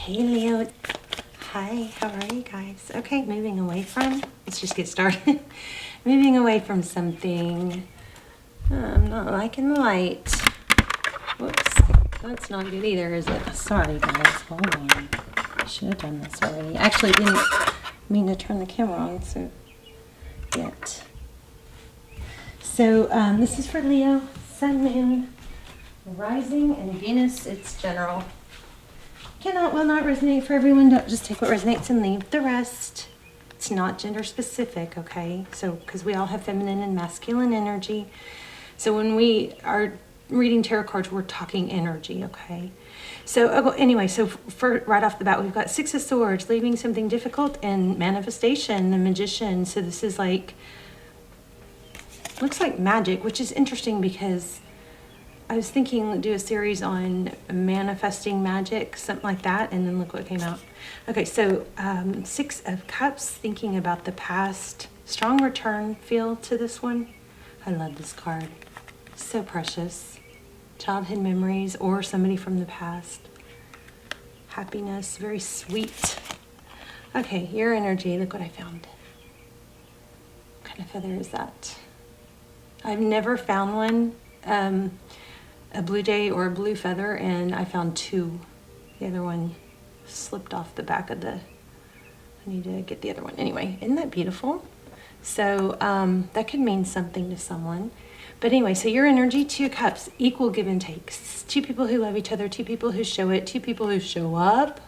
Hey Leo. Hi, how are you guys? Okay, moving away from, let's just get started. Moving away from something. I'm not liking the light. Whoops, that's not good either, is it? Sorry guys, hold on. I should have done this already. Actually, didn't mean to turn the camera on, so yet. So this is for Leo, Sun, Moon, Rising, and Venus. It's general. Will not resonate for everyone. Don't just take what resonates and leave the rest. It's not gender specific, okay? So, because we all have feminine and masculine energy. So when we are reading tarot cards, we're talking energy, okay? So anyway, so for right off the bat, we've got Six of Swords, leaving something difficult, and Manifestation, the Magician. So this is like, looks like magic, which is interesting because I was thinking do a series on manifesting magic, something like that, and then look what came out. Okay, so Six of Cups, thinking about the past. Strong return feel to this one. I love this card. So precious. Childhood memories or somebody from the past. Happiness, very sweet. Okay, your energy, look what I found. What kind of feather is that? I've never found one. A blue jay or a blue feather, and I found two. The other one slipped off the back of the, I need to get the other one. Anyway, isn't that beautiful? So that could mean something to someone. But anyway, so your energy, Two Cups, equal give and takes. Two people who love each other, two people who show it, two people who show up.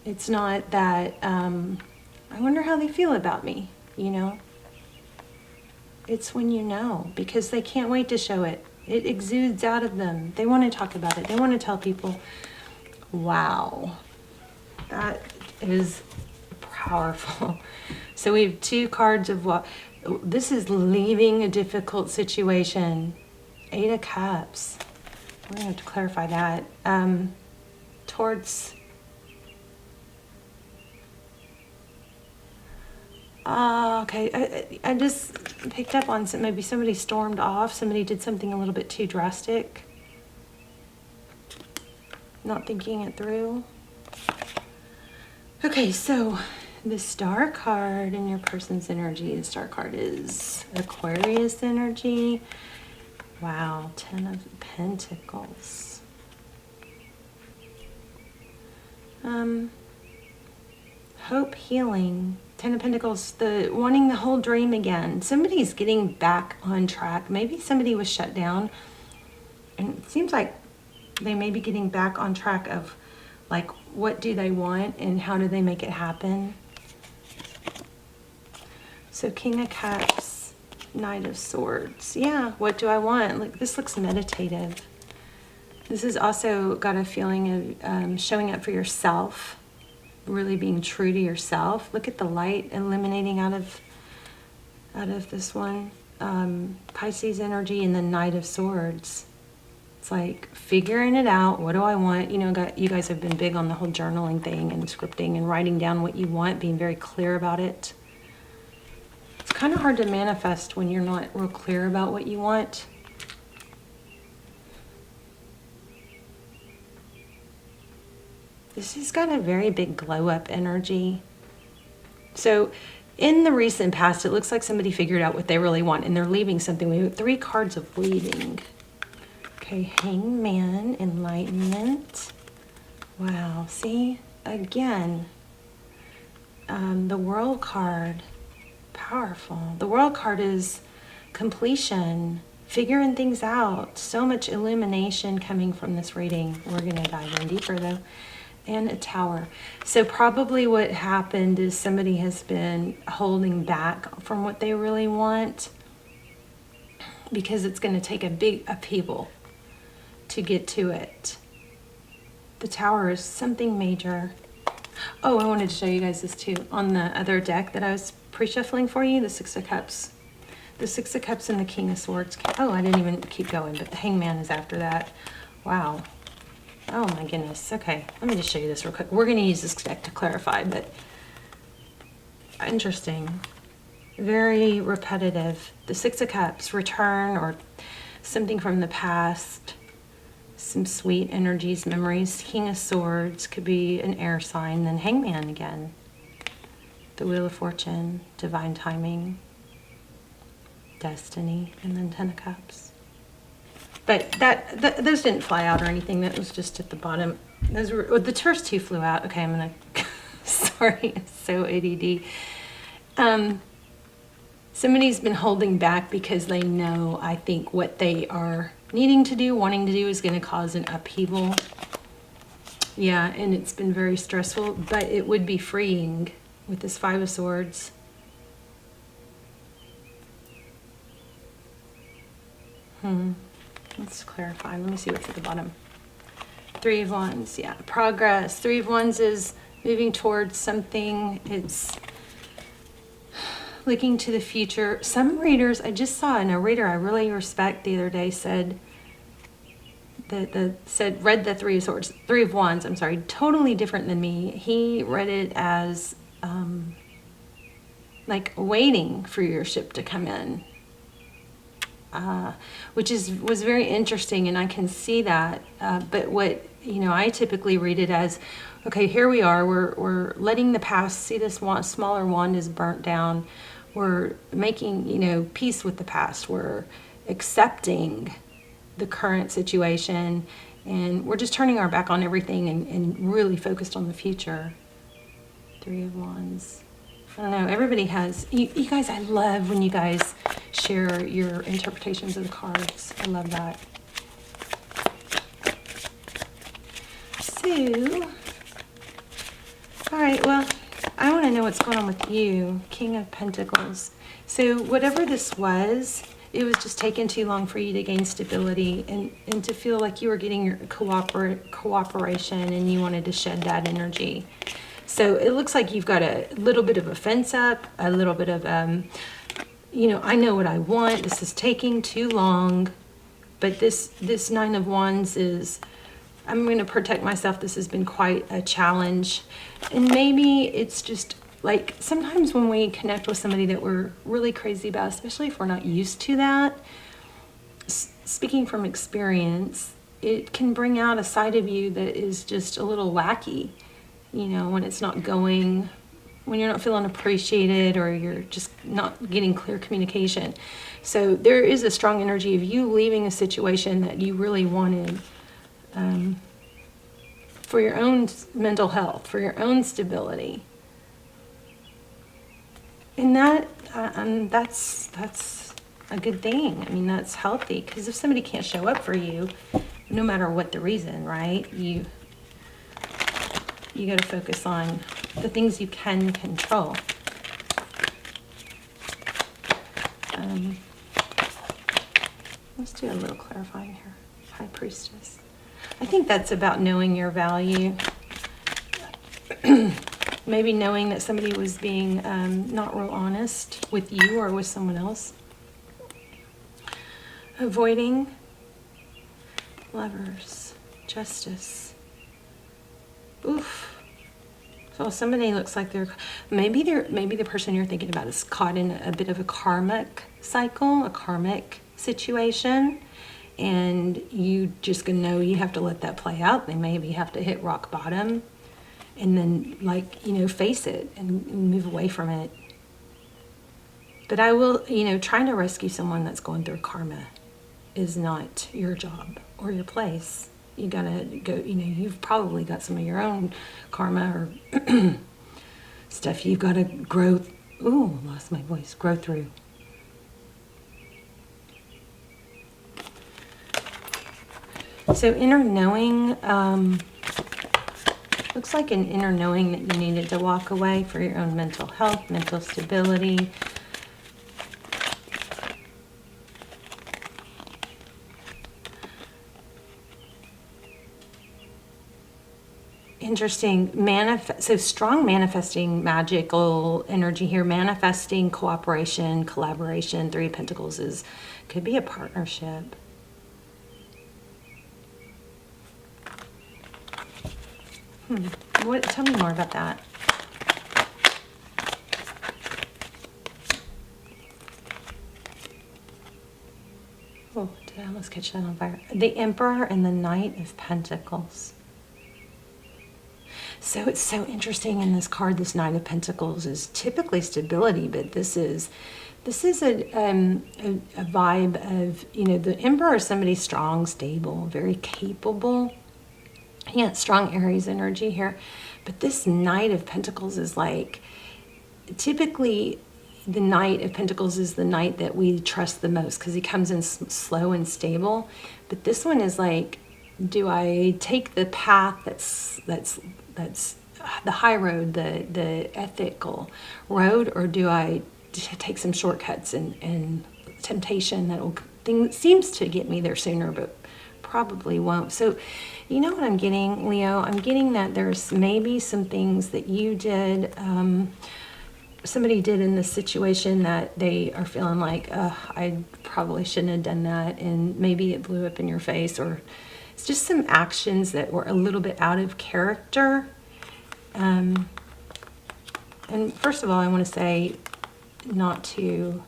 It's not that, I wonder how they feel about me, you know? It's when you know, because they can't wait to show it. It exudes out of them. They want to talk about it. They want to tell people. Wow. That is powerful. So we have two cards of what? This is leaving a difficult situation. Eight of Cups. We're going to have to clarify that. Towards... okay. I just picked up on some, maybe somebody stormed off. Somebody did something a little bit too drastic. Not thinking it through. Okay, so the Star card in your person's energy. The Star card is Aquarius energy. Wow, 10 of Pentacles. Hope, healing. 10 of Pentacles, the wanting the whole dream again. Somebody's getting back on track. Maybe somebody was shut down. And it seems like they may be getting back on track of like, what do they want and how do they make it happen? So King of Cups, Knight of Swords. Yeah, what do I want? Like, this looks meditative. This has also got a feeling of showing up for yourself. Really being true to yourself. Look at the light emanating out of this one. Pisces energy and the Knight of Swords. It's like figuring it out. What do I want? You know, you guys have been big on the whole journaling thing and scripting and writing down what you want, being very clear about it. It's kind of hard to manifest when you're not real clear about what you want. This has got a very big glow up energy. So in the recent past, it looks like somebody figured out what they really want and they're leaving something. We have 3 cards of leaving. Okay, Hangman, Enlightenment. Wow, see, again, the World card, powerful. The World card is completion, figuring things out. So much illumination coming from this reading. We're going to dive in deeper though. And a Tower. So probably what happened is somebody has been holding back from what they really want because it's going to take a big upheaval to get to it. The Tower is something major. Oh, I wanted to show you guys this too. On the other deck that I was pre-shuffling for you, the Six of Cups. The Six of Cups and the King of Swords. Oh, I didn't even keep going, but the Hangman is after that. Wow. Oh my goodness. Okay, let me just show you this real quick. We're going to use this deck to clarify, but interesting. Very repetitive. The Six of Cups, return or something from the past. some sweet energies, memories. King of Swords could be an air sign, then Hangman again. The Wheel of Fortune, divine timing, destiny, and then Ten of Cups. But those didn't fly out or anything. That was just at the bottom. Those were, the first two flew out. Okay, I'm gonna. Sorry, it's so ADD. Somebody's been holding back because they know, I think, what they are needing to do, wanting to do, is going to cause an upheaval. Yeah, and it's been very stressful, but it would be freeing with this Five of Swords. Let's clarify. Let me see what's at the bottom. Three of Wands. Yeah, progress. Three of Wands is moving towards something. It's looking to the future. Some readers, I just saw in a reader I really respect the other day said that read the Three of Wands, I'm sorry, totally different than me. He read it as like waiting for your ship to come in, which was very interesting, and I can see that. But what I typically read it as, okay, here we are. We're letting the past. See, this smaller wand is burnt down. We're making peace with the past. We're accepting the current situation, and we're just turning our back on everything and really focused on the future. Three of Wands. I don't know. Everybody has. You guys, I love when you guys share your interpretations of the cards. I love that. So, all right, well, I want to know what's going on with you, King of Pentacles. So whatever this was, it was just taking too long for you to gain stability and to feel like you were getting your cooperation, and you wanted to shed that energy. So it looks like you've got a little bit of a fence up, a little bit of, I know what I want. This is taking too long. But this Nine of Wands is, I'm going to protect myself. This has been quite a challenge. And maybe it's just like sometimes when we connect with somebody that we're really crazy about, especially if we're not used to that, speaking from experience, it can bring out a side of you that is just a little wacky, when it's not going, when you're not feeling appreciated, or you're just not getting clear communication. So there is a strong energy of you leaving a situation that you really wanted, for your own mental health, for your own stability. And that's a good thing. I mean, that's healthy, because if somebody can't show up for you, no matter what the reason, right? You got to focus on the things you can control. Let's do a little clarifying here. High Priestess. I think that's about knowing your value. Maybe knowing that somebody was being not real honest with you or with someone else. Avoiding. Lovers. Justice. Oof. So somebody looks like maybe the person you're thinking about is caught in a bit of a karmic cycle, a karmic situation. And you just gonna know you have to let that play out. They maybe have to hit rock bottom and then face it and move away from it. But I will, trying to rescue someone that's going through karma is not your job or your place. You gotta go, you've probably got some of your own karma or stuff you've got to grow. Ooh, lost my voice. Grow through. So inner knowing, looks like an inner knowing that you needed to walk away for your own mental health, mental stability. Interesting. So strong manifesting magical energy here. Manifesting cooperation, collaboration. Three of Pentacles could be a partnership. Tell me more about that. Oh, did I almost catch that on fire? The Emperor and the Knight of Pentacles. So it's so interesting in this card. This Knight of Pentacles is typically stability, but this is a vibe of, you know, the Emperor is somebody strong, stable, very capable. Yeah, strong Aries energy here. But this Knight of Pentacles is like, typically the Knight of Pentacles is the knight that we trust the most because he comes in slow and stable. But this one is like, do I take the path that's the high road, the ethical road, or do I take some shortcuts and temptation that seems to get me there sooner, but probably won't. So, you know what I'm getting, Leo? I'm getting that there's maybe some things that you did, somebody did in this situation that they are feeling like, I probably shouldn't have done that, and maybe it blew up in your face, or it's just some actions that were a little bit out of character. And first of all, I want to say not to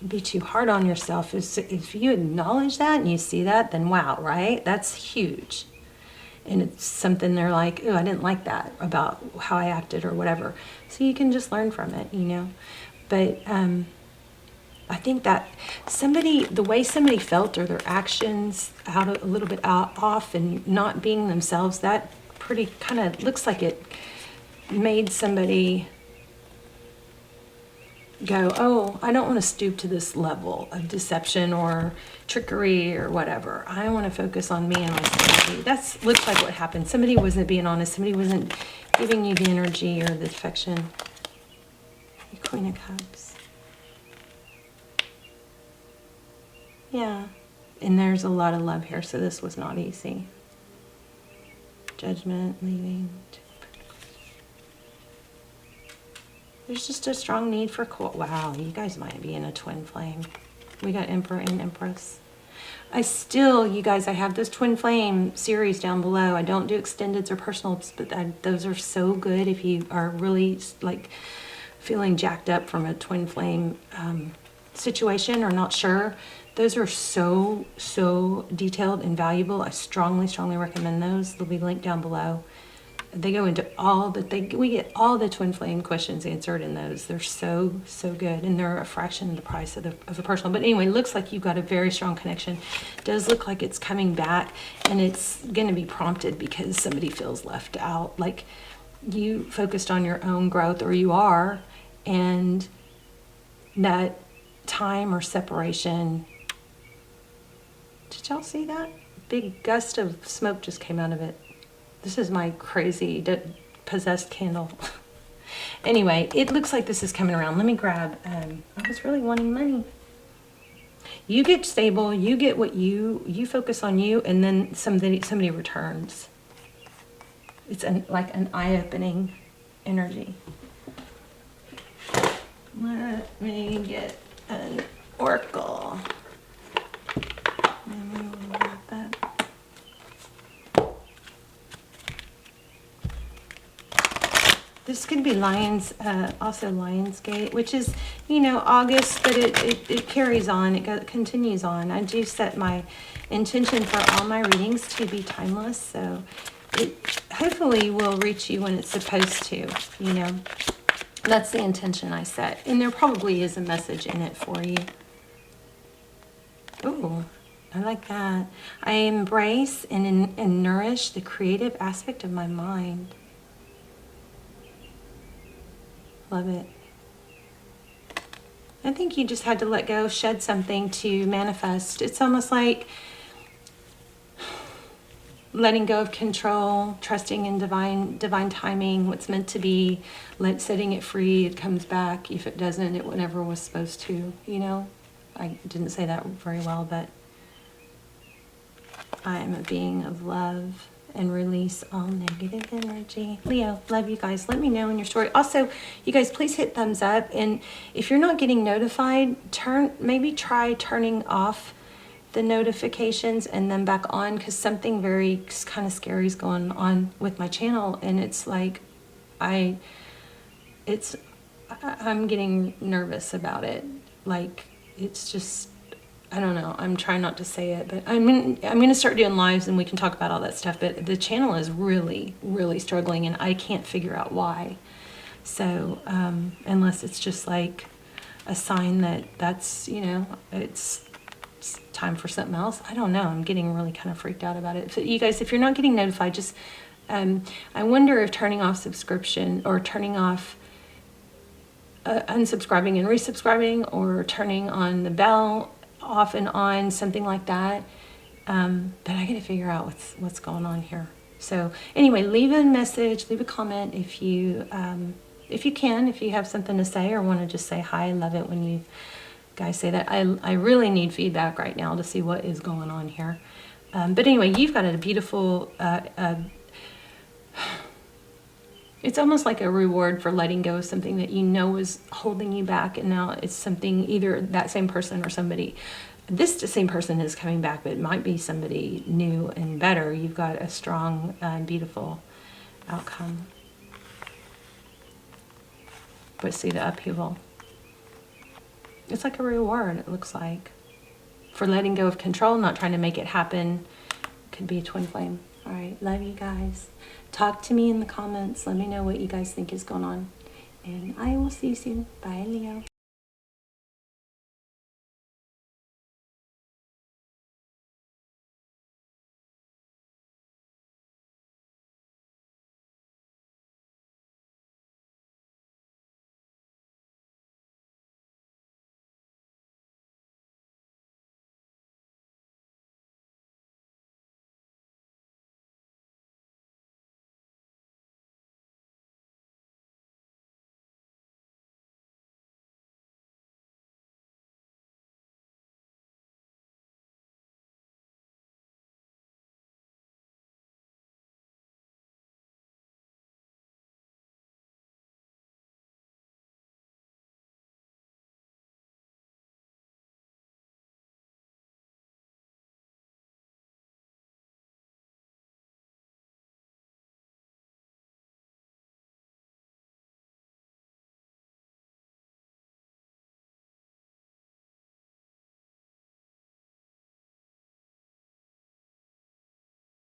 be too hard on yourself. If you acknowledge that and you see that, then wow, right? That's huge. And it's something they're like, oh, I didn't like that about how I acted or whatever. So you can just learn from it, you know. But I think that the way somebody felt, or their actions a little bit off and not being themselves, that pretty kind of looks like it made somebody go, oh, I don't want to stoop to this level of deception or trickery or whatever. I want to focus on me and my sanity. That looks like what happened. Somebody wasn't being honest. Somebody wasn't giving you the energy or the affection. The Queen of Cups. Yeah. And there's a lot of love here, so this was not easy. Judgment, leaving. There's just a strong need for, wow, you guys might be in a twin flame. We got Emperor and Empress. You guys, I have this twin flame series down below. I don't do extendeds or personals, but those are so good if you are really like feeling jacked up from a twin flame situation or not sure. Those are so detailed and valuable. I strongly recommend those. They'll be linked down below. They go into we get all the twin flame questions answered in those. They're so good, and they're a fraction of the price of a personal. But anyway, it looks like you've got a very strong connection. It does look like it's coming back, and it's going to be prompted because somebody feels left out. Like you focused on your own growth, or you are, and that time or separation. Did y'all see that? Big gust of smoke just came out of it. This is my crazy possessed candle. Anyway, it looks like this is coming around. Let me grab, I was really wanting money. You get stable, you get what you focus on you, and then somebody returns. It's like an eye-opening energy. Let me get an oracle. This could be also Lionsgate, which is, you know, August, but it carries on, it continues on. I do set my intention for all my readings to be timeless, so it hopefully will reach you when it's supposed to, you know. That's the intention I set. And there probably is a message in it for you. Ooh, I like that. I embrace and nourish the creative aspect of my mind. Love it. I think you just had to let go, shed something to manifest. It's almost like letting go of control, trusting in divine timing, what's meant to be, setting it free. It comes back. If it doesn't, it never was supposed to, you know. I didn't say that very well, but I am a being of love. And release all negative energy. Leo, love you guys. Let me know in your story. Also, you guys, please hit thumbs up. And if you're not getting notified, maybe try turning off the notifications and then back on, because something very kind of scary is going on with my channel. And it's like, I'm getting nervous about it. Like, it's just, I don't know. I'm trying not to say it, but I'm going to start doing lives and we can talk about all that stuff. But the channel is really, really struggling and I can't figure out why. So, unless it's just like a sign that that's, you know, it's time for something else. I don't know. I'm getting really kind of freaked out about it. So you guys, if you're not getting notified, just, I wonder if turning off subscription or turning off unsubscribing and resubscribing or turning on the bell off and on, something like that. But I got to figure out what's going on here. So anyway, leave a message, leave a comment if you can, if you have something to say or want to just say hi. I love it when you guys say that. I really need feedback right now to see what is going on here. But anyway, you've got a beautiful, it's almost like a reward for letting go of something that you know is holding you back, and now it's something, either that same person or somebody. This same person is coming back, but it might be somebody new and better. You've got a strong, beautiful outcome. But see the upheaval. It's like a reward, it looks like, for letting go of control, not trying to make it happen. Could be a twin flame. All right, love you guys. Talk to me in the comments. Let me know what you guys think is going on. And I will see you soon. Bye, Leo.